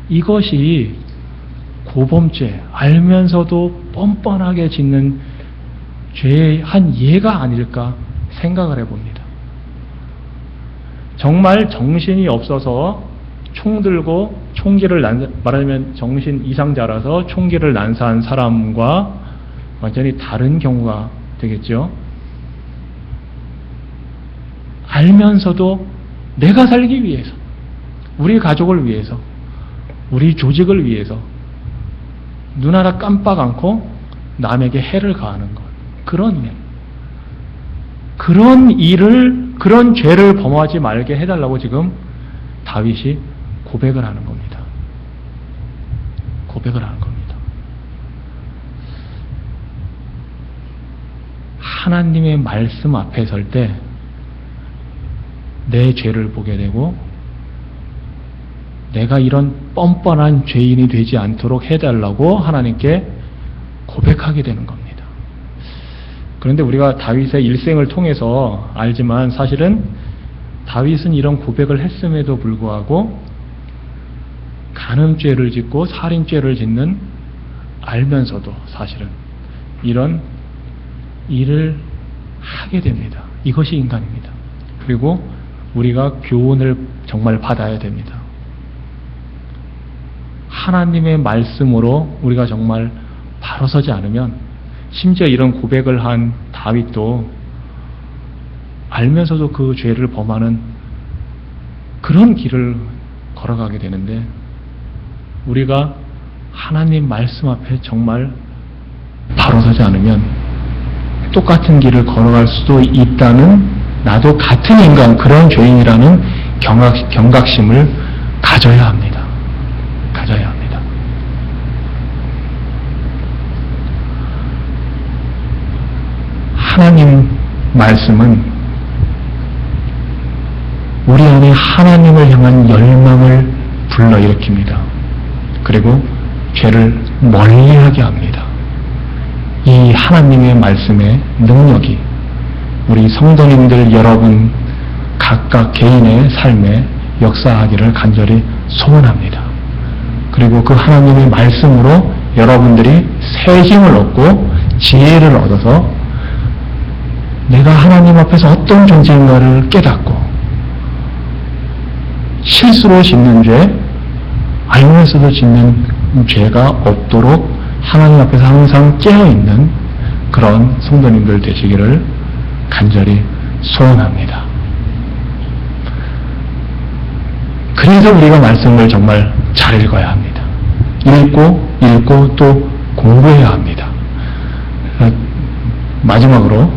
이것이 고범죄, 알면서도 뻔뻔하게 짓는 죄의 한 예가 아닐까 생각을 해봅니다. 정말 정신이 없어서 총 들고 말하자면 정신 이상자라서 총기를 난사한 사람과 완전히 다른 경우가 되겠죠. 알면서도 내가 살기 위해서, 우리 가족을 위해서, 우리 조직을 위해서 눈 하나 깜빡 않고 남에게 해를 가하는 것. 그런 일을, 그런 죄를 범하지 말게 해달라고 지금 다윗이 고백을 하는 겁니다. 고백을 하는 겁니다. 하나님의 말씀 앞에 설 때 내 죄를 보게 되고 내가 이런 뻔뻔한 죄인이 되지 않도록 해달라고 하나님께 고백하게 되는 겁니다. 그런데 우리가 다윗의 일생을 통해서 알지만 사실은 다윗은 이런 고백을 했음에도 불구하고 간음죄를 짓고 살인죄를 짓는, 알면서도 사실은 이런 일을 하게 됩니다. 이것이 인간입니다. 그리고 우리가 교훈을 정말 받아야 됩니다. 하나님의 말씀으로 우리가 정말 바로 서지 않으면, 심지어 이런 고백을 한 다윗도 알면서도 그 죄를 범하는 그런 길을 걸어가게 되는데, 우리가 하나님 말씀 앞에 정말 바로 서지 않으면 똑같은 길을 걸어갈 수도 있다는, 나도 같은 인간, 그런 죄인이라는 경각심을 가져야 합니다. 가져야 합니다. 하나님 말씀은 우리 안에 하나님을 향한 열망을 불러일으킵니다. 그리고 죄를 멀리하게 합니다. 이 하나님의 말씀의 능력이 우리 성도님들 여러분 각각 개인의 삶에 역사하기를 간절히 소원합니다. 그리고 그 하나님의 말씀으로 여러분들이 새 힘을 얻고 지혜를 얻어서 내가 하나님 앞에서 어떤 존재인가를 깨닫고 실수로 짓는 죄, 알면서도 짓는 죄가 없도록 하나님 앞에서 항상 깨어있는 그런 성도님들 되시기를 간절히 소원합니다. 그래서 우리가 말씀을 정말 잘 읽어야 합니다. 읽고 또 공부해야 합니다. 마지막으로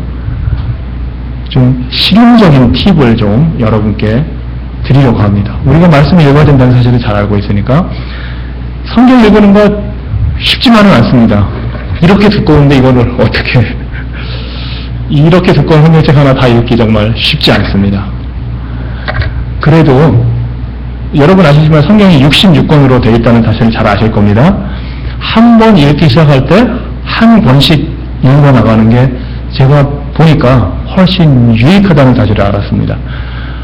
좀 실용적인 팁을 좀 여러분께 드리려고 합니다. 우리가 말씀을 읽어야 된다는 사실을 잘 알고 있으니까 성경 읽는 것 쉽지만은 않습니다. 이렇게 두꺼운데 이거를 어떻게 이렇게 두꺼운 성경책 하나 다 읽기 정말 쉽지 않습니다. 그래도 여러분 아시지만 성경이 66권으로 되어 있다는 사실을 잘 아실 겁니다. 한 번 읽기 시작할 때 한 권씩 읽어 나가는 게 제가 보니까 훨씬 유익하다는 사실을 알았습니다.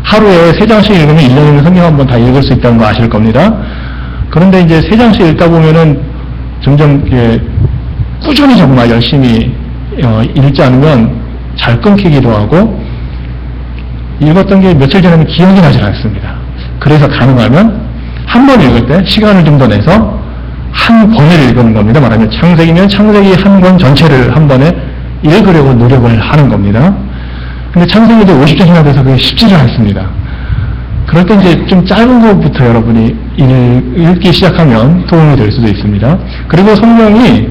하루에 3장씩 읽으면 1년이면 성경 한 번 다 읽을 수 있다는 거 아실 겁니다. 그런데 이제 3장씩 읽다 보면은 점점 꾸준히 정말 열심히 읽지 않으면 잘 끊기기도 하고 읽었던 게 며칠 전에는 기억이 나질 않습니다. 그래서 가능하면 한 번 읽을 때 시간을 좀 더 내서 한 권을 읽는 겁니다. 말하면 창세기면 창세기 한 권 전체를 한 번에 읽으려고 노력을 하는 겁니다. 근데 창세기도 50장이나 돼서 그게 쉽지를 않습니다. 그럴 때 이제 좀 짧은 것부터 여러분이 읽기 시작하면 도움이 될 수도 있습니다. 그리고 성경이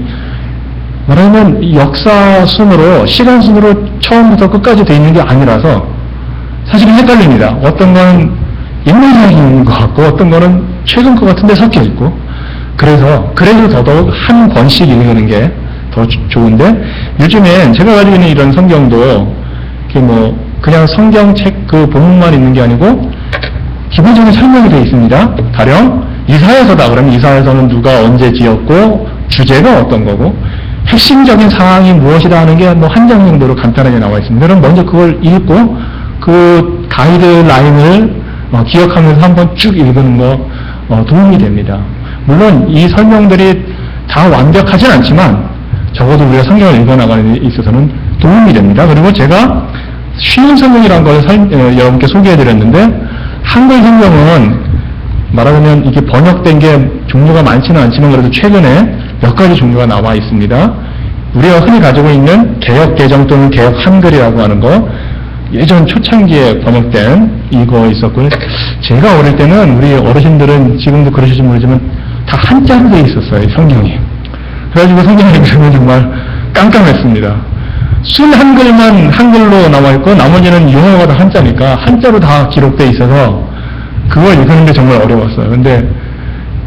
말하면 역사 순으로, 시간 순으로 처음부터 끝까지 되어 있는 게 아니라서 사실은 헷갈립니다. 어떤 건 옛날 이야기인 것 같고 어떤 거는 최근 것 같은데 섞여 있고, 그래서 더더욱 한 권씩 읽는 게 더 좋은데, 요즘엔 제가 가지고 있는 이런 성경도 그냥 성경책 그 본문만 있는 게 아니고 기본적인 설명이 되어 있습니다. 가령 이사야서다 그러면 이사야서는 누가 언제 지었고 주제가 어떤 거고 핵심적인 상황이 무엇이다 하는 게 뭐 한 장 정도로 간단하게 나와 있습니다. 그럼 먼저 그걸 읽고 그 가이드라인을 기억하면서 한번 쭉 읽는 거 도움이 됩니다. 물론 이 설명들이 다 완벽하진 않지만 적어도 우리가 성경을 읽어나가는 데 있어서는 도움이 됩니다. 그리고 제가 쉬운 성경이라는 걸 여러분께 소개해드렸는데 한글 성경은 말하자면 이게 번역된 게 종류가 많지는 않지만 그래도 최근에 몇 가지 종류가 나와 있습니다. 우리가 흔히 가지고 있는 개역 개정 또는 개역 한글이라고 하는 거 예전 초창기에 번역된 이거 있었고요. 제가 어릴 때는 우리 어르신들은 지금도 그러실지 모르지만 다 한자로 돼 있었어요, 성경이. 그래가지고 성경을 읽으면 정말 깜깜했습니다. 순 한글만 한글로 나와 있고 나머지는 영어가 다 한자니까 한자로 다 기록돼 있어서 그걸 읽는데 정말 어려웠어요. 근데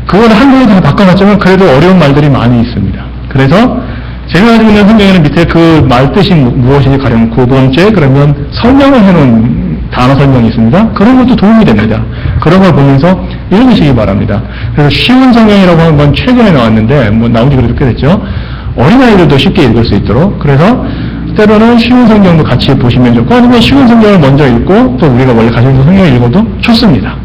그걸 한글로 다 바꿔놨지만 그래도 어려운 말들이 많이 있습니다. 그래서 제가 가지고 있는 성경에는 밑에 그 말 뜻이 무엇인지 가령 9번째 그러면 설명을 해놓은 단어 설명이 있습니다. 그런 것도 도움이 됩니다. 그런 걸 보면서 읽으시기 바랍니다. 그래서 쉬운 성경이라고 하는 건 최근에 나왔는데 뭐 나온 지 그래도 꽤 됐죠. 어린아이들도 쉽게 읽을 수 있도록 그래서 때로는 쉬운 성경도 같이 보시면 좋고 아니면 쉬운 성경을 먼저 읽고 또 우리가 원래 가지고 있는 성경을 읽어도 좋습니다.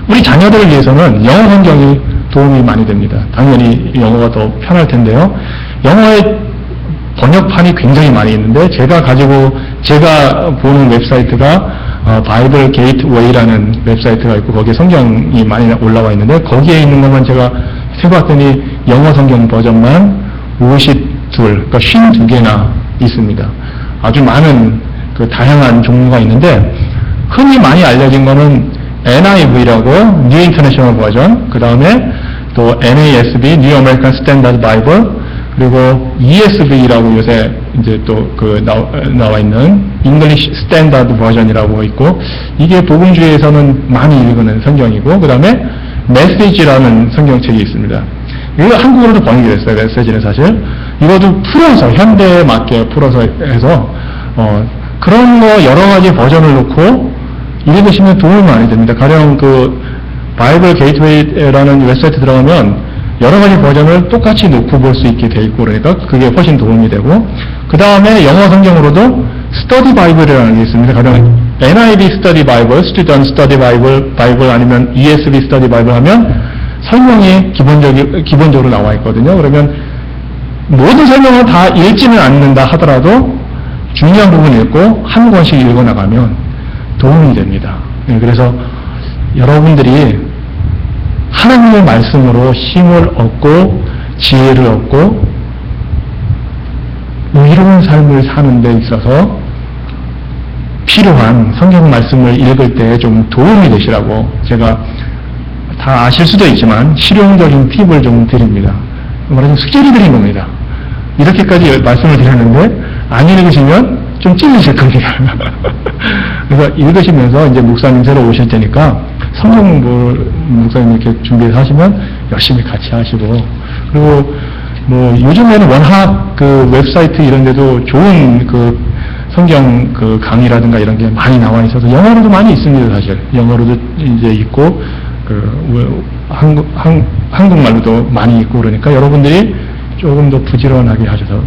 우리 자녀들을 위해서는 영어 성경이 도움이 많이 됩니다. 당연히 영어가 더 편할 텐데요. 영어의 번역판이 굉장히 많이 있는데 제가 보는 웹사이트가 바이블 게이트웨이라는 웹사이트가 있고 거기에 성경이 많이 올라와 있는데 거기에 있는 것만 제가 해봤더니 영어 성경 버전만 그러니까 52개나 있습니다. 아주 많은 그 다양한 종류가 있는데 흔히 많이 알려진 거는 NIV라고 New International Version, 그 다음에 또 NASB, New American Standard Bible, 그리고 ESV라고 요새 이제 또 그 나와 있는 English Standard Version이라고 있고 이게 복음주의에서는 많이 읽는 성경이고 그 다음에 메시지라는 성경책이 있습니다. 이거 한국어로도 번역이 됐어요. 메시지는 사실 이것도 풀어서 현대에 맞게 풀어서 해서 그런 거 여러 가지 버전을 놓고 읽으시면 도움이 많이 됩니다. 가령 그 바이블 게이트웨이라는 웹사이트 들어가면 여러 가지 버전을 똑같이 놓고 볼 수 있게 돼 있고 그러니까 그게 훨씬 도움이 되고 그 다음에 영어 성경으로도 스터디 바이블이라는 게 있습니다. 가령 NIV 스터디 바이블, 스튜던트 스터디 바이블 아니면 ESV 스터디 바이블 하면 설명이 기본적으로 나와 있거든요. 그러면 모든 설명을 다 읽지는 않는다 하더라도 중요한 부분 읽고 한 권씩 읽어 나가면 도움이 됩니다. 그래서 여러분들이 하나님의 말씀으로 힘을 얻고 지혜를 얻고 의로운 삶을 사는 데 있어서 필요한 성경 말씀을 읽을 때 좀 도움이 되시라고 제가 다 아실 수도 있지만 실용적인 팁을 좀 드립니다. 말하자면 숙제를 드린 겁니다. 이렇게까지 말씀을 드렸는데 안 읽으시면 좀 찔리실 겁니다. 그래서 읽으시면서 이제 목사님 새로 오실 테니까 성경 공부를 목사님 이렇게 준비해서 하시면 열심히 같이 하시고 그리고 뭐 요즘에는 워낙 그 웹사이트 이런 데도 좋은 그 성경 그 강의라든가 이런 게 많이 나와 있어서 영어로도 많이 있습니다. 사실 영어로도 이제 있고 그 한국말로도 많이 있고 그러니까 여러분들이 조금 더 부지런하게 하셔서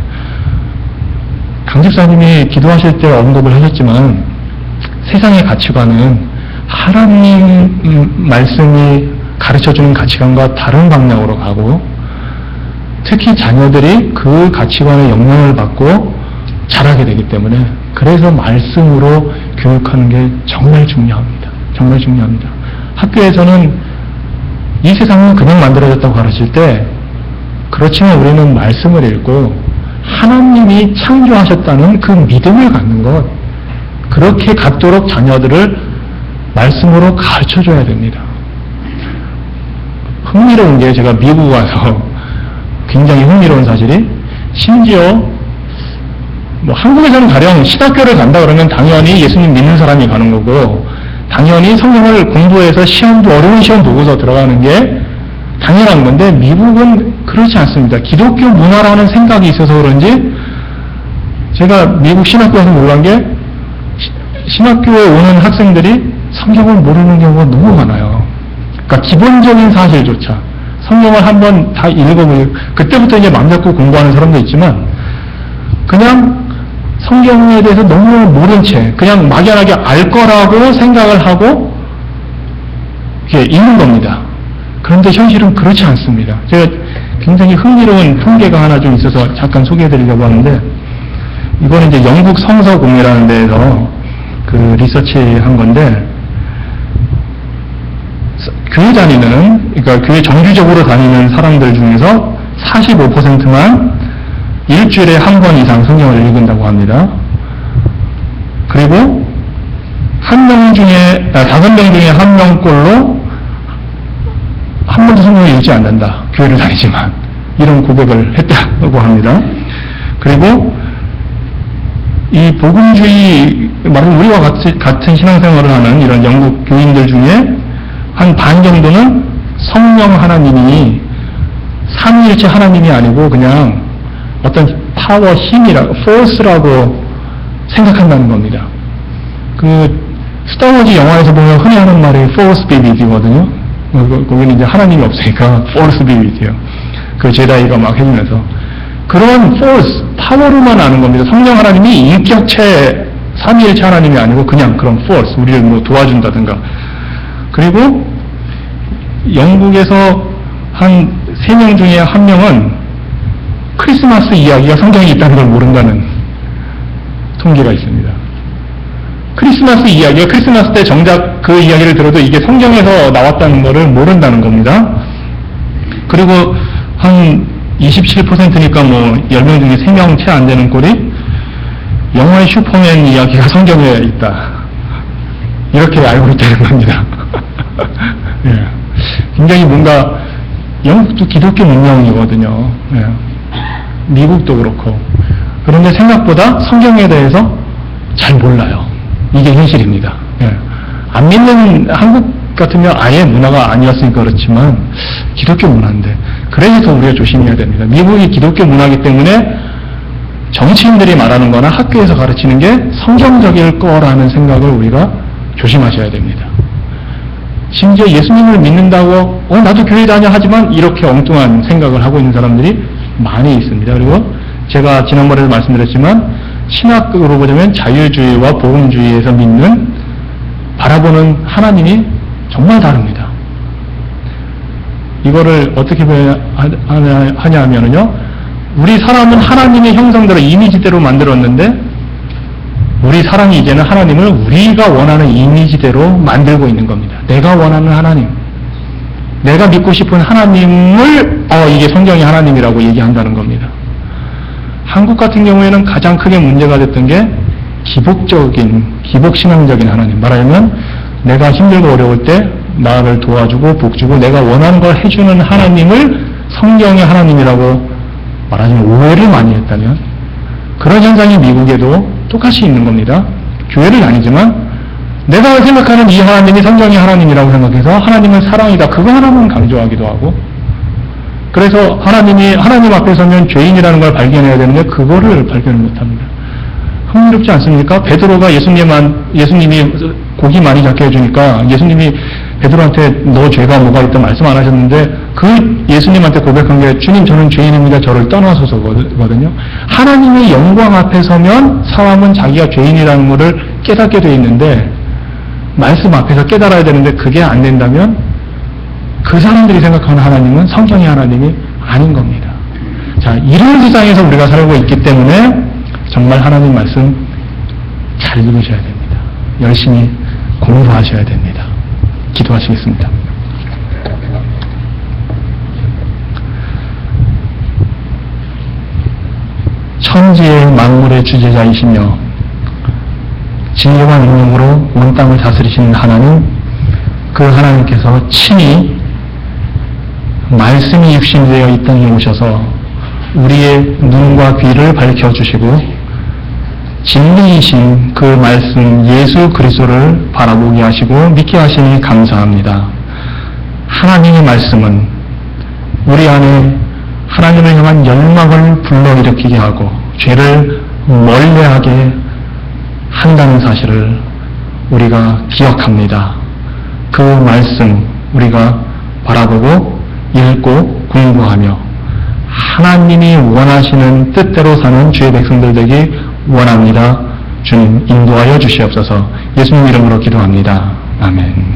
강 집사님이 기도하실 때 언급을 하셨지만 세상의 가치관은 하나님 말씀이 가르쳐주는 가치관과 다른 방향으로 가고 특히 자녀들이 그 가치관의 영향을 받고 자라게 되기 때문에 그래서 말씀으로 교육하는 게 정말 중요합니다. 정말 중요합니다. 학교에서는 이 세상은 그냥 만들어졌다고 가르칠 때 그렇지만 우리는 말씀을 읽고 하나님이 창조하셨다는 그 믿음을 갖는 것 그렇게 갖도록 자녀들을 말씀으로 가르쳐줘야 됩니다. 흥미로운 게 제가 미국 와서 굉장히 흥미로운 사실이 심지어 뭐 한국에서는 가령 신학교를 간다 그러면 당연히 예수님 믿는 사람이 가는 거고 당연히 성경을 공부해서 시험도 어려운 시험 보고서 들어가는 게 당연한 건데 미국은 그렇지 않습니다. 기독교 문화라는 생각이 있어서 그런지 제가 미국 신학교에서 놀란 게 신학교에 오는 학생들이 성경을 모르는 경우가 너무 많아요. 그러니까 기본적인 사실조차 성경을 한번 다 읽어보고 그때부터 이제 맘 잡고 공부하는 사람도 있지만 그냥 성경에 대해서 너무 모른 채 그냥 막연하게 알 거라고 생각을 하고 읽는 겁니다. 그런데 현실은 그렇지 않습니다. 제가 굉장히 흥미로운 통계가 하나 좀 있어서 잠깐 소개해드리려고 하는데 이거는 이제 영국 성서공회라는 데에서 그 리서치한 건데 교회 다니는 그러니까 교회 정규적으로 다니는 사람들 중에서 45%만 일주일에 한 번 이상 성경을 읽는다고 합니다. 그리고 5명 중에 1명꼴로 한 번도 성경을 읽지 않는다. 교회를 다니지만 이런 고백을 했다고 합니다. 그리고 이 복음주의 말하면 우리와 같은 신앙생활을 하는 이런 영국 교인들 중에 한 반 정도는 성령 하나님이 삼위일체 하나님이 아니고 그냥 어떤 파워, 힘이라고, force라고 생각한다는 겁니다. 그 스타워즈 영화에서 보면 흔히 하는 말이 force be with you거든요. 거기는 이제 하나님이 없으니까 force be with you. 그 제다이가 막 해주면서 그런 force, 파워로만 아는 겁니다. 성령 하나님이 인격체, 삼위일체 하나님이 아니고 그냥 그런 force, 우리를 뭐 도와준다든가. 그리고 영국에서 한 3명 중에 1명은 크리스마스 이야기가 성경에 있다는 걸 모른다는 통계가 있습니다. 크리스마스 이야기가 크리스마스 때 정작 그 이야기를 들어도 이게 성경에서 나왔다는 것을 모른다는 겁니다. 그리고 한 27%니까 뭐 10명 중에 3명 채 안 되는 꼴이 영화의 슈퍼맨 이야기가 성경에 있다. 이렇게 알고 있다는 겁니다. 예. 굉장히 뭔가 영국도 기독교 문명이거든요. 예. 미국도 그렇고. 그런데 생각보다 성경에 대해서 잘 몰라요. 이게 현실입니다. 예. 안 믿는 한국 같으면 아예 문화가 아니었으니까 그렇지만 기독교 문화인데 그래서 더 우리가 조심해야 됩니다. 미국이 기독교 문화이기 때문에 정치인들이 말하는 거나 학교에서 가르치는 게 성경적일 거라는 생각을 우리가 조심하셔야 됩니다. 심지어 예수님을 믿는다고 나도 교회 다녀 하지만 이렇게 엉뚱한 생각을 하고 있는 사람들이 많이 있습니다. 그리고 제가 지난번에도 말씀드렸지만 신학으로 보자면 자유주의와 복음주의에서 믿는 바라보는 하나님이 정말 다릅니다. 이거를 어떻게 하냐 하면요, 우리 사람은 하나님의 형상대로 이미지대로 만들었는데 우리 사람이 이제는 하나님을 우리가 원하는 이미지대로 만들고 있는 겁니다. 내가 원하는 하나님, 내가 믿고 싶은 하나님을 이게 성경의 하나님이라고 얘기한다는 겁니다. 한국 같은 경우에는 가장 크게 문제가 됐던 게 기복신앙적인 하나님, 말하자면 내가 힘들고 어려울 때 나를 도와주고 복주고 내가 원하는 걸 해주는 하나님을 성경의 하나님이라고 말하자면 오해를 많이 했다면 그런 현상이 미국에도 똑같이 있는 겁니다. 교회를 다니지만 내가 생각하는 이 하나님이 성경의 하나님이라고 생각해서 하나님은 사랑이다, 그거 하나만 강조하기도 하고, 그래서 하나님 앞에 서면 죄인이라는 걸 발견해야 되는데 그거를 발견을 못합니다. 흥미롭지 않습니까? 베드로가 예수님이 고기 많이 잡게 해주니까 예수님이 베드로한테 너 죄가 뭐가 있다 말씀 안 하셨는데 그 예수님한테 고백한 게 주님 저는 죄인입니다, 저를 떠나소서거든요. 하나님의 영광 앞에 서면 사람은 자기가 죄인이라는 것을 깨닫게 되어 있는데 말씀 앞에서 깨달아야 되는데 그게 안 된다면 그 사람들이 생각하는 하나님은 성경의 하나님이 아닌 겁니다. 자, 이런 세상에서 우리가 살고 있기 때문에 정말 하나님 말씀 잘 읽으셔야 됩니다. 열심히 공부하셔야 됩니다. 기도하시겠습니다. 천지의 만물의 주제자이시며 진리와 능력으로 온 땅을 다스리시는 하나님, 그 하나님께서 친히 말씀이 육신되어 이 땅에 오셔서 우리의 눈과 귀를 밝혀주시고 진리이신 그 말씀 예수 그리스도를 바라보게 하시고 믿게 하시니 감사합니다. 하나님의 말씀은 우리 안에 하나님을 향한 열망을 불러일으키게 하고 죄를 멀리하게 한다는 사실을 우리가 기억합니다. 그 말씀, 우리가 바라보고 읽고 공부하며 하나님이 원하시는 뜻대로 사는 주의 백성들 되기 원합니다. 주님 인도하여 주시옵소서. 예수님 이름으로 기도합니다. 아멘.